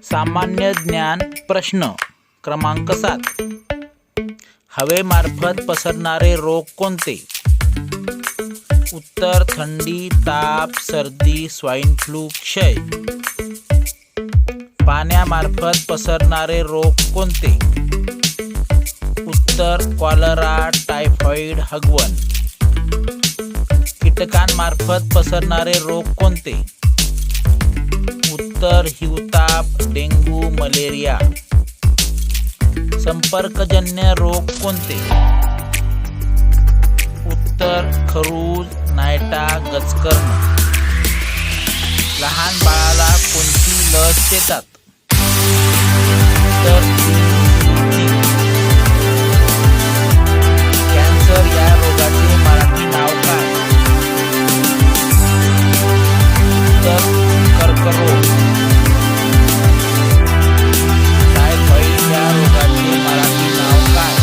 सामान्य ज्ञान प्रश्न क्रमांक 7. हवेमार्फत पसरणारे रोग कोणते? उत्तर थंडी, ताप, सर्दी, स्वाईन फ्लू, क्षय. पाण्यामार्फत पसरणारे रोग कोणते? उत्तर कॉलरा, टायफॉइड, हगवण. कीटकांमार्फत पसरणारे रोग कोणते? उत्तर हिवताप, डेंग्यू, मलेरिया. संपर्कजन्य रोग कोणते? उत्तर खरूज, नायटा, गजकर्ण. लहान बाळाला कोणती लस देतात? उत्तर कॅन्सर या रोगाचे मराठी नाव काय? उत्तर कर्करोग. टायफॉइड या रोगाचे मराठी नाव काय?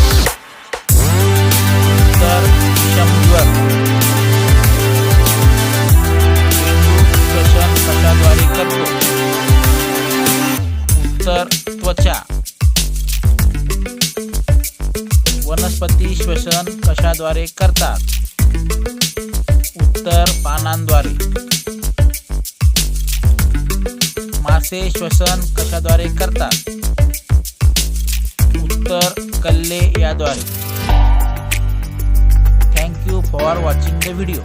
उत्तर विषमज्वर. श्वसन कशाद्वारे करतो? उत्तर त्वचा. वनस्पती श्वसन कशाद्वारे करतात? उत्तर पानांद्वारे. मासे श्वसन कशाद्वारे करतात? उत्तर कल्ले याद्वारे. Thank you for watching the video.